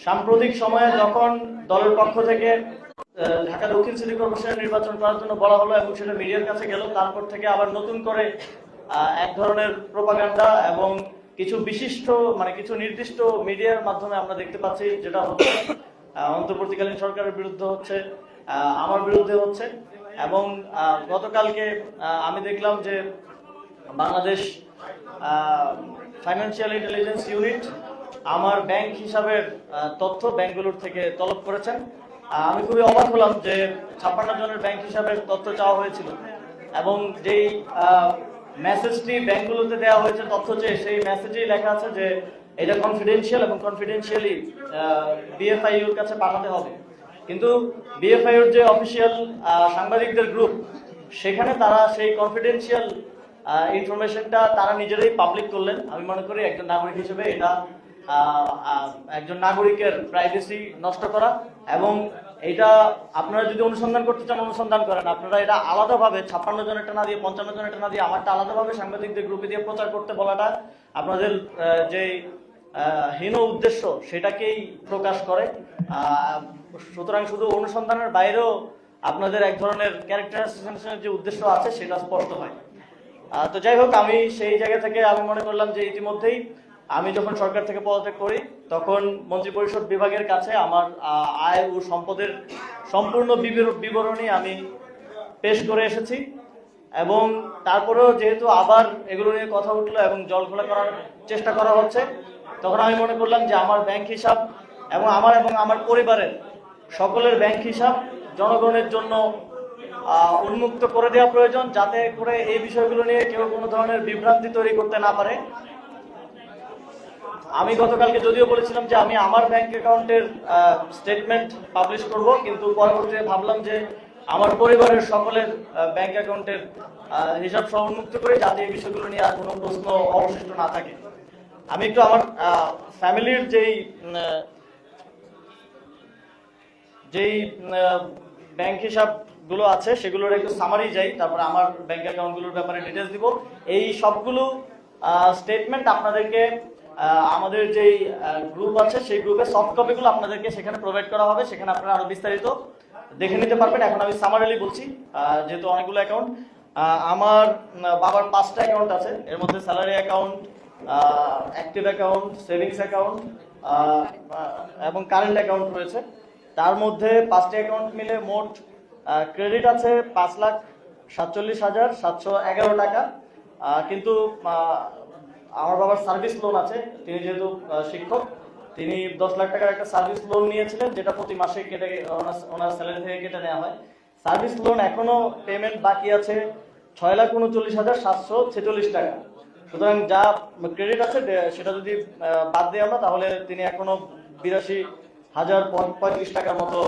সাম্প্রতিক সময়ে যখন দলের পক্ষ থেকে ঢাকা দক্ষিণ সিটি কর্পোরেশনের নির্বাচন করার জন্য বলা হলো এবং সেটা মিডিয়ার কাছে গেল, তারপর থেকে আবার নতুন করে এক ধরনের প্রোপাগান্ডা এবং কিছু বিশিষ্ট কিছু নির্দিষ্ট মিডিয়ার মাধ্যমে আমরা দেখতে পাচ্ছি যেটা হচ্ছে অন্তর্বর্তীকালীন সরকারের বিরুদ্ধে হচ্ছে, আমার বিরুদ্ধে হচ্ছে। এবং গতকালকে আমি দেখলাম যে বাংলাদেশ ফাইন্যান্সিয়াল ইন্টেলিজেন্স ইউনিট আমার ব্যাংক হিসাবের তথ্য ব্যাংকগুলোর থেকে তলব করেছেন। আমি খুবই অবাক হলাম যে 56 জনের ব্যাংক হিসাবের তথ্য চাওয়া হয়েছিল এবং যেই মেসেজটি ব্যাংকগুলোতে দেওয়া হয়েছে তথ্য চেয়ে, সেই মেসেজেই লেখা আছে যে এটা কনফিডেন্সিয়াল এবং কনফিডেন্সিয়ালি বিএফআইউর কাছে পাঠাতে হবে। কিন্তু বিএফআইউর যে অফিসিয়াল সাংবাদিকদের গ্রুপ, সেখানে তারা সেই কনফিডেন্সিয়াল ইনফরমেশনটা তারা নিজেরাই পাবলিক করলেন। আমি মনে করি একজন নাগরিক হিসেবে এটা একজন নাগরিকের প্রাইভেসি নষ্ট করা, এবং এটা আপনারা যদি অনুসন্ধান করতে চান অনুসন্ধান করেন। আপনারা এটা আলাদাভাবে 56 জনেরটা না দিয়ে 55 জনেরটা না দিয়ে আমারটা আলাদাভাবে সাংবাদিকদের গ্রুপে দিয়ে প্রচার করতে বলাটা আপনাদের যে হীন উদ্দেশ্য সেটাকেই প্রকাশ করে। সুতরাং শুধু অনুসন্ধানের বাইরেও আপনাদের এক ধরনের ক্যারেক্টার অ্যাসাসিনেশনের যে উদ্দেশ্য আছে সেটা স্পষ্ট হয়। তো যাই হোক, আমি সেই জায়গা থেকে আমি মনে করলাম যে ইতিমধ্যেই আমি যখন সরকার থেকে পদত্যাগ করি তখন মন্ত্রিপরিষদ বিভাগের কাছে আমার আয় ও সম্পদের সম্পূর্ণ বিবরণী আমি পেশ করে এসেছি। এবং তারপরেও যেহেতু আবার এগুলো নিয়ে কথা উঠলো এবং জলঘোলা করার চেষ্টা করা হচ্ছে, তখন আমি মনে করলাম যে আমার ব্যাংক হিসাব এবং আমার পরিবারের সকলের ব্যাংক হিসাব জনগণের জন্য উন্মুক্ত করে দেওয়া প্রয়োজন, যাতে করে এই বিষয়গুলো নিয়ে কেউ কোনো ধরনের বিভ্রান্তি তৈরি করতে না পারে। আমি গতকালকে যদিও বলেছিলাম যে আমি আমার ব্যাংক অ্যাকাউন্টের স্টেটমেন্ট পাবলিশ করব, কিন্তু পরবর্তীতে ভাবলাম যে আমার পরিবারের সকলের ব্যাংক অ্যাকাউন্টের হিসাব সহ উন্মুক্ত করে, যাতে এই বিষয়গুলো নিয়ে আর কোনো প্রশ্ন অবশিষ্ট না থাকে। আমি একটু আমার ফ্যামিলির যেই ব্যাংক হিসাবগুলো আছে সেগুলোর একটু সামারি যাই, তারপরে আমার ব্যাংক অ্যাকাউন্টগুলোর ব্যাপারে ডিটেলস দিব। এই সবগুলো স্টেটমেন্ট আপনাদেরকে আমাদের যেই গ্রুপ আছে সেই গ্রুপে সফট কপিগুলো আপনাদেরকে সেখানে প্রোভাইড করা হবে, সেখানে আপনারা আরো বিস্তারিত দেখে নিতে পারবেন। এখন আমি সামারিলি বলছি, যেহেতু অনেকগুলো অ্যাকাউন্ট। আমার বাবার 5টা অ্যাকাউন্ট আছে, এর মধ্যে salary account, active account, savings account এবং কারেন্ট অ্যাকাউন্ট রয়েছে। তার মধ্যে 5টি অ্যাকাউন্ট মিলে মোট ক্রেডিট আছে 5,47,711 টাকা। কিন্তু আমার বাবার সার্ভিস লোন আছে, তিনি যেহেতু শিক্ষক, তিনি 10 লাখ টাকার একটা সার্ভিস লোন নিয়েছিলেন, যেটা প্রতি মাসে কেটে ওনার স্যালারি থেকে কেটে নেওয়া হয়। সার্ভিস লোন এখনো পেমেন্ট বাকি আছে 6,39,746 টাকা। সুতরাং যা ক্রেডিট আছে সেটা যদি বাদ দিই আমরা, তাহলে তিনি এখনো 82,035 টাকার মতো